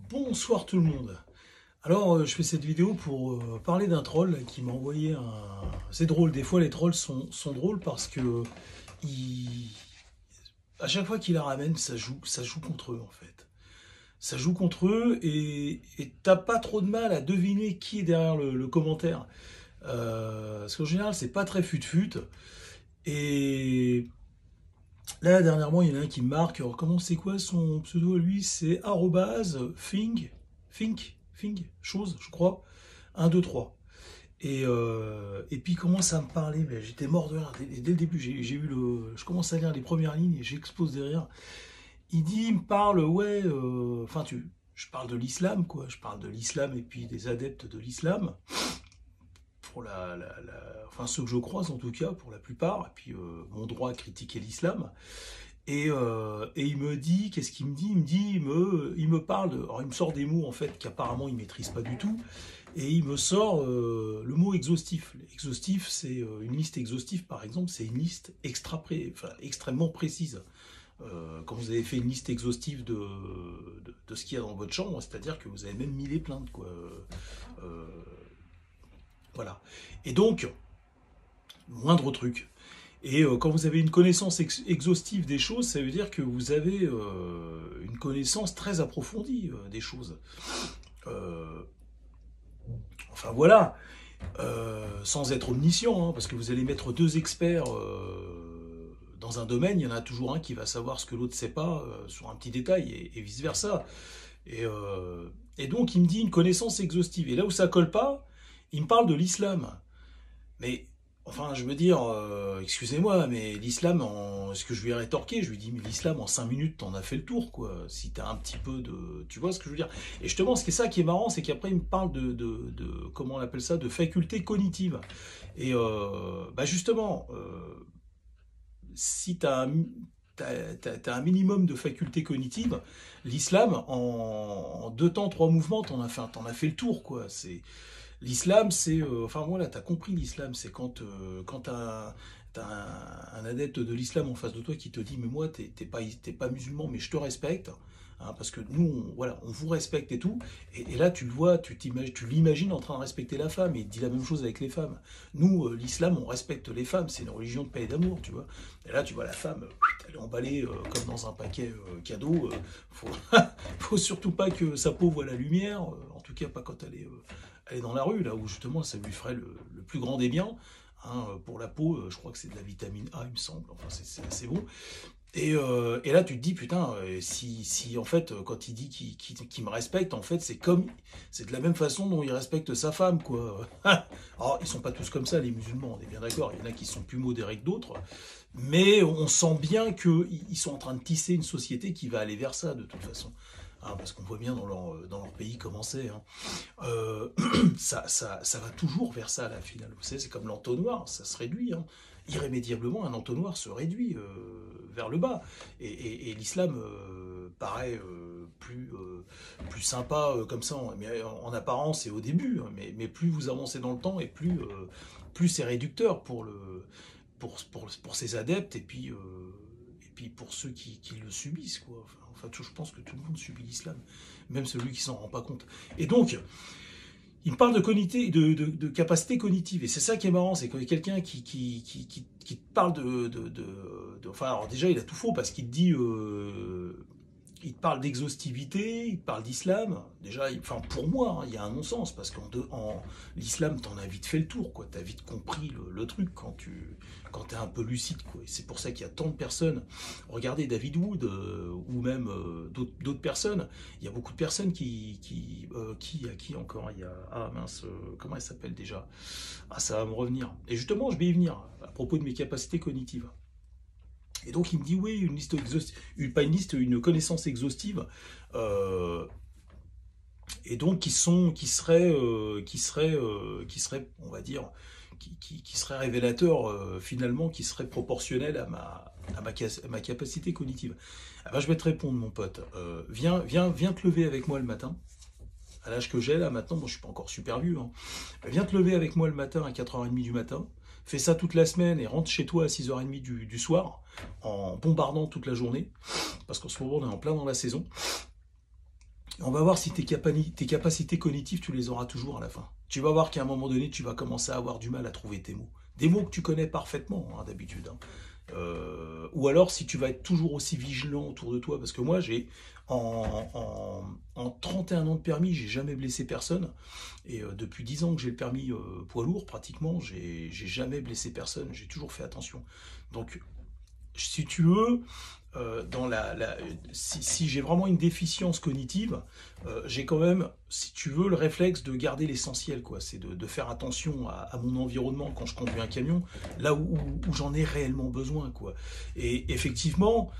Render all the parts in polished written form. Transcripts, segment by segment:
Bonsoir tout le monde. Alors, je fais cette vidéo pour parler d'un troll là, qui m'a envoyé un... C'est drôle, des fois les trolls sont drôles parce que à chaque fois qu'ils la ramènent, ça joue contre eux en fait. Ça joue contre eux et t'as pas trop de mal à deviner qui est derrière le commentaire. Parce qu'en général, c'est pas très fut-fut. Et là, dernièrement, il y en a un qui me marque. Alors, comment c'est quoi son pseudo à lui? C'est arrobase chose, je crois. 1, 2, 3. Et puis il commence à me parler, mais j'étais mort de rire. Dès le début, je commence à lire les premières lignes et j'explose de rire. Il me parle, ouais, je parle de l'islam, quoi. Je parle de l'islam et puis des adeptes de l'islam. Pour enfin ceux que je croise en tout cas, pour la plupart. Et puis mon droit à critiquer l'islam. Et il me dit, qu'est-ce qu'il me dit? Il me parle, alors il me sort des mots en fait qu'apparemment il maîtrise pas du tout, et il me sort le mot exhaustif. Exhaustif, c'est une liste exhaustive par exemple, c'est une liste extrêmement précise. Quand vous avez fait une liste exhaustive de ce qu'il y a dans votre chambre, c'est-à-dire que vous avez même mis les plaintes, quoi. Euh, voilà. Et donc, moindre truc. Et quand vous avez une connaissance exhaustive des choses, ça veut dire que vous avez une connaissance très approfondie des choses. Euh, enfin voilà, sans être omniscient, hein, parce que vous allez mettre deux experts dans un domaine, il y en a toujours un qui va savoir ce que l'autre ne sait pas sur un petit détail, et vice-versa. Et donc il me dit une connaissance exhaustive. Et là où ça colle pas, il me parle de l'islam. Mais, enfin, je veux dire, excusez-moi, mais l'islam, ce que je lui ai rétorqué, je lui dis, mais l'islam, en 5 minutes, t'en as fait le tour, quoi. Si t'as un petit peu de... Tu vois ce que je veux dire? Et justement, ce qui est ça qui est marrant, c'est qu'après, il me parle comment on appelle ça, de faculté cognitive. Et, justement, si t'as un minimum de faculté cognitive, l'islam, en 2 temps, 3 mouvements, t'en as fait le tour, quoi. L'islam, c'est... enfin voilà, t'as compris l'islam, c'est quand t'as un adepte de l'islam en face de toi qui te dit mais moi t'es pas musulman mais je te respecte, hein, parce que nous voilà, on vous respecte et tout, et là tu le vois, tu l'imagines en train de respecter la femme, et il dit la même chose avec les femmes. Nous, l'islam, on respecte les femmes, c'est une religion de paix et d'amour, tu vois. Et là tu vois la femme, elle est emballée comme dans un paquet cadeau, faut, faut surtout pas que sa peau voie la lumière, en tout cas pas quand elle est dans la rue, là où justement ça lui ferait le plus grand des biens. Hein, pour la peau, je crois que c'est de la vitamine A, il me semble. Enfin, c'est assez bon. Et là, tu te dis, putain, si en fait, quand il dit qu'il me respecte, en fait, c'est de la même façon dont il respecte sa femme, quoi. Alors, ils sont pas tous comme ça, les musulmans, on est bien d'accord. Il y en a qui sont plus modérés que d'autres. Mais on sent bien qu'ils sont en train de tisser une société qui va aller vers ça, de toute façon. Hein, parce qu'on voit bien dans leur pays comment c'est. Hein. Euh, ça va toujours vers ça, la finale. Vous savez, c'est comme l'entonnoir, ça se réduit. Hein. Irrémédiablement, un entonnoir se réduit vers le bas. Et l'islam paraît plus sympa comme ça, en apparence et au début. Hein, mais plus vous avancez dans le temps, et plus c'est réducteur pour ses adeptes, et puis pour ceux qui le subissent, quoi. Enfin, je pense que tout le monde subit l'islam, même celui qui s'en rend pas compte. Et donc, il me parle de capacité cognitive, et c'est ça qui est marrant, c'est que quelqu'un qui te parle enfin, alors déjà, il a tout faux, parce qu'il te dit... il te parle d'exhaustivité, il te parle d'islam. Déjà, enfin pour moi, hein, il y a un non-sens, parce qu'en l'islam, t'en as vite fait le tour, quoi. T'as vite compris le truc quand t'es un peu lucide, quoi. Et c'est pour ça qu'il y a tant de personnes. Regardez David Wood ou même d'autres personnes. Il y a beaucoup de personnes à qui encore il y a, ah mince, comment elle s'appelle déjà? Ah, ça va me revenir. Et justement, je vais y venir à propos de mes capacités cognitives. Et donc il me dit oui, une liste exhaustive, pas une liste, une connaissance exhaustive, euh, et donc on va dire, qui serait révélateur finalement, qui serait proportionnel à ma capacité cognitive. Ah ben, je vais te répondre, mon pote. Viens te lever avec moi le matin. À l'âge que j'ai là maintenant, bon, je suis pas encore super vieux, hein. Viens te lever avec moi le matin à 4h30 du matin. Fais ça toute la semaine et rentre chez toi à 6h30 du soir, en bombardant toute la journée, parce qu'en ce moment on est en plein dans la saison. On va voir si tes capacités cognitives, tu les auras toujours à la fin. Tu vas voir qu'à un moment donné, tu vas commencer à avoir du mal à trouver tes mots. Des mots que tu connais parfaitement, hein, d'habitude. Hein. Ou alors si tu vas être toujours aussi vigilant autour de toi, parce que moi j'ai en 31 ans de permis, j'ai jamais blessé personne, et depuis 10 ans que j'ai le permis poids lourd, pratiquement, j'ai jamais blessé personne, j'ai toujours fait attention. Donc si tu veux, dans si j'ai vraiment une déficience cognitive, j'ai quand même, si tu veux, le réflexe de garder l'essentiel, quoi. C'est de faire attention à mon environnement quand je conduis un camion, là où j'en ai réellement besoin, quoi. Et effectivement,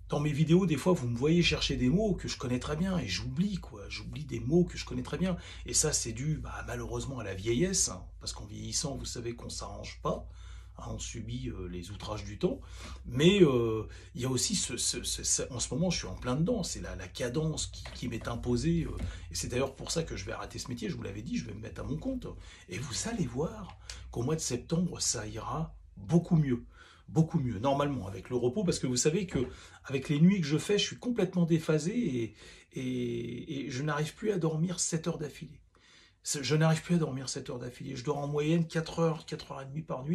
dans mes vidéos, des fois, vous me voyez chercher des mots que je connais très bien et j'oublie, quoi. J'oublie des mots que je connais très bien. Et ça, c'est dû, bah, malheureusement, à la vieillesse, hein, parce qu'en vieillissant, vous savez qu'on s'arrange pas. Hein, on subit les outrages du temps, mais il y a aussi en ce moment je suis en plein dedans, c'est la cadence qui m'est imposée, et c'est d'ailleurs pour ça que je vais arrêter ce métier, je vous l'avais dit, je vais me mettre à mon compte, et vous allez voir qu'au mois de septembre ça ira beaucoup mieux, normalement, avec le repos, parce que vous savez que avec les nuits que je fais, je suis complètement déphasé, et je n'arrive plus à dormir 7 heures d'affilée. Je n'arrive plus à dormir 7 heures d'affilée. Je dors en moyenne 4 heures, 4 heures et demie par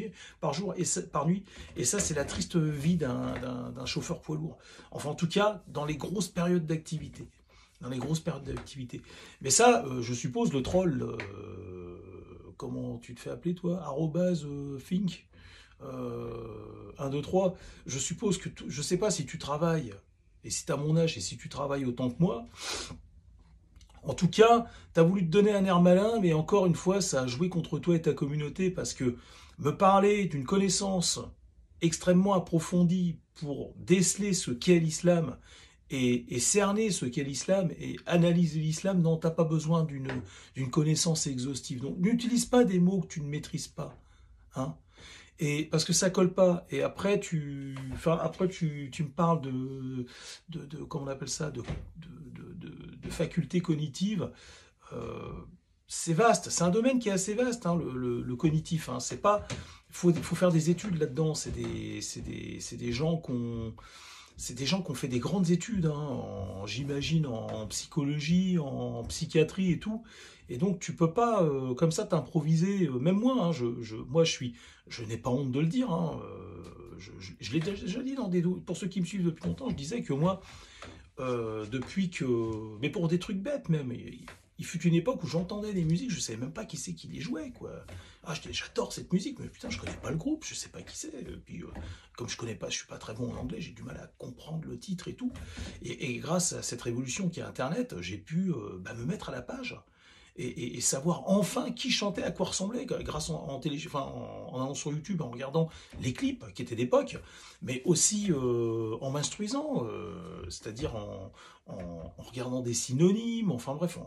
jour, par nuit. Et ça, c'est la triste vie d'un chauffeur poids lourd. Enfin, en tout cas, dans les grosses périodes d'activité. Dans les grosses périodes d'activité. Mais ça, je suppose, le troll, comment tu te fais appeler, toi? Arrobase, Fink, 1, 2, 3. Je suppose que, je sais pas si tu travailles, et si tu as mon âge, et si tu travailles autant que moi, en tout cas, tu as voulu te donner un air malin, mais encore une fois, ça a joué contre toi et ta communauté, parce que me parler d'une connaissance extrêmement approfondie pour déceler ce qu'est l'islam et cerner ce qu'est l'islam et analyser l'islam, non, t'as pas besoin d'une connaissance exhaustive. Donc n'utilise pas des mots que tu ne maîtrises pas. Hein. Et parce que ça colle pas. Et après, tu me parles comment on appelle ça, de facultés cognitives. Euh, c'est vaste. C'est un domaine qui est assez vaste, hein, le cognitif. Hein. C'est pas, faut faire des études là-dedans. C'est des gens qui ont fait des grandes études, hein, j'imagine, en psychologie, en psychiatrie et tout. Et donc, tu peux pas, comme ça, t'improviser. Même moi, hein, moi, je n'ai pas honte de le dire. Hein, je l'ai déjà dit pour ceux qui me suivent depuis longtemps, je disais que moi, depuis que, mais pour des trucs bêtes même. Il fut une époque où j'entendais des musiques, je savais même pas qui c'est qui les jouait, quoi. Ah, j'adore cette musique, mais putain, je connais pas le groupe, je sais pas qui c'est. Puis, comme je connais pas, je suis pas très bon en anglais, j'ai du mal à comprendre le titre et tout. Et grâce à cette révolution qui est Internet, j'ai pu me mettre à la page et savoir enfin qui chantait, à quoi ressemblait, grâce en allant sur YouTube, en regardant les clips qui étaient d'époque, mais aussi en m'instruisant, c'est-à-dire en regardant des synonymes, enfin bref,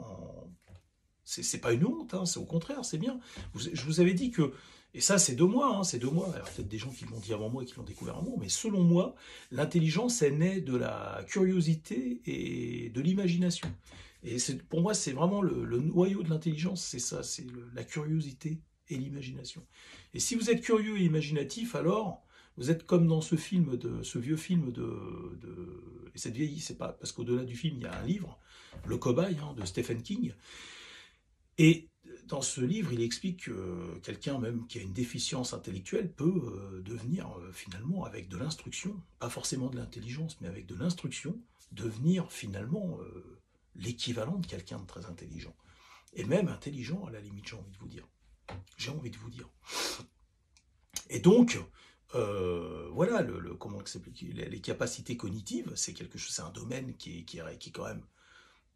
c'est pas une honte, hein, c'est au contraire, c'est bien. Je vous avais dit que, et ça c'est de moi, hein, c'est de moi, alors peut-être des gens qui l'ont dit avant moi et qui l'ont découvert avant moi, mais selon moi, l'intelligence est née de la curiosité et de l'imagination. Et pour moi, c'est vraiment le noyau de l'intelligence, c'est ça, c'est la curiosité et l'imagination. Et si vous êtes curieux et imaginatif, alors vous êtes comme dans ce vieux film et cette vieille, c'est pas parce qu'au-delà du film, il y a un livre, Le Cobaye, hein, de Stephen King. Et dans ce livre, il explique que quelqu'un même qui a une déficience intellectuelle peut devenir finalement, avec de l'instruction, pas forcément de l'intelligence, mais avec de l'instruction, devenir finalement l'équivalent de quelqu'un de très intelligent. Et même intelligent, à la limite, j'ai envie de vous dire. J'ai envie de vous dire. Et donc, voilà, comment s'applique, les capacités cognitives, c'est quelque chose, c'est un domaine qui est quand même,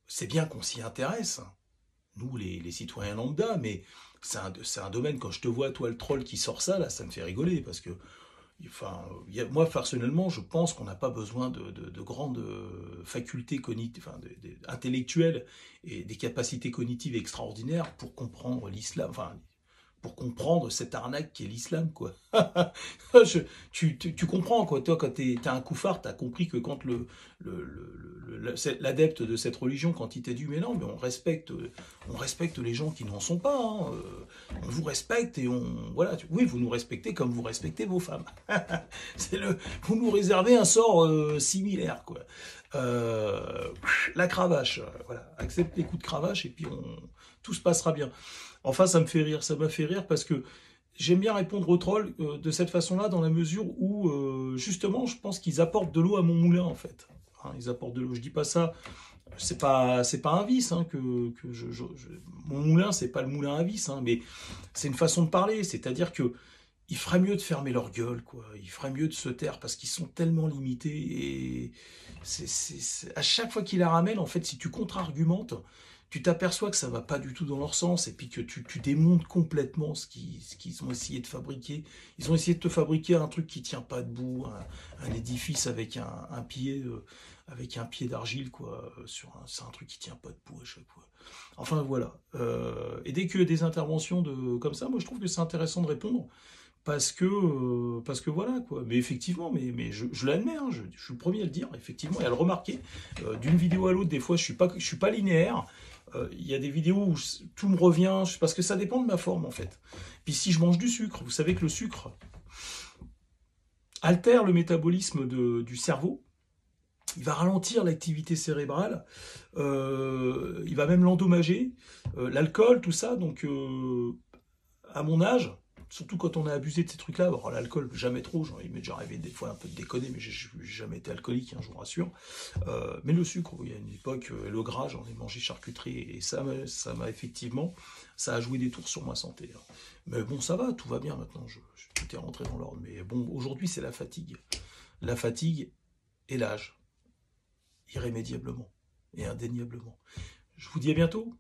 c'est bien qu'on s'y intéresse, hein, nous les citoyens lambda, mais c'est un domaine, quand je te vois, toi le troll qui sort ça, là, ça me fait rigoler, parce que, enfin, moi personnellement, je pense qu'on n'a pas besoin de grandes facultés cognitives, enfin, intellectuelles et des capacités cognitives extraordinaires pour comprendre l'islam, enfin, pour comprendre cette arnaque qui est l'islam, quoi. Tu comprends, quoi. Toi, quand t'as un couffard, t'as compris que quand l'adepte de cette religion, quand il t'a dit, mais non, mais on respecte les gens qui n'en sont pas, hein, on vous respecte et voilà. Oui, vous nous respectez comme vous respectez vos femmes. Vous nous réservez un sort similaire, quoi. Euh, la cravache, voilà, accepte les coups de cravache et puis tout se passera bien. Enfin, ça me fait rire, ça m'a fait rire parce que j'aime bien répondre aux trolls de cette façon-là, dans la mesure où, justement, je pense qu'ils apportent de l'eau à mon moulin, en fait. Hein, ils apportent de l'eau. Je dis pas ça, c'est pas un vice, hein, mon moulin, c'est pas le moulin à vis, hein, mais c'est une façon de parler, c'est-à-dire que il ferait mieux de fermer leur gueule, quoi. Il ferait mieux de se taire parce qu'ils sont tellement limités et à chaque fois qu'ils la ramènent, en fait, si tu contre-argumentes, tu t'aperçois que ça va pas du tout dans leur sens et puis que tu démontes complètement ce qu'ils ont essayé de fabriquer. Ils ont essayé de te fabriquer un truc qui tient pas debout, un édifice avec avec un pied d'argile, quoi. C'est un truc qui tient pas debout à chaque fois. Enfin voilà. Et dès qu'il y a des interventions comme ça, moi je trouve que c'est intéressant de répondre parce que voilà quoi. Mais effectivement, mais je l'admets, hein, je suis le premier à le dire, effectivement, et à le remarquer. D'une vidéo à l'autre, des fois, je suis pas linéaire. Il y a des vidéos où tout me revient, parce que ça dépend de ma forme en fait. Puis si je mange du sucre, vous savez que le sucre altère le métabolisme du cerveau. Il va ralentir l'activité cérébrale, il va même l'endommager. L'alcool, tout ça, donc à mon âge, surtout quand on a abusé de ces trucs-là, alors l'alcool, jamais trop, il m'est déjà arrivé des fois un peu de déconner, mais j'ai jamais été alcoolique, hein, je vous rassure. Mais le sucre, oui, à une époque, le gras, j'en ai mangé charcuterie, et ça m'a effectivement, ça a joué des tours sur ma santé. Hein. Mais bon, ça va, tout va bien maintenant, tout est rentré dans l'ordre. Mais bon, aujourd'hui, c'est la fatigue. La fatigue et l'âge, irrémédiablement et indéniablement. Je vous dis à bientôt.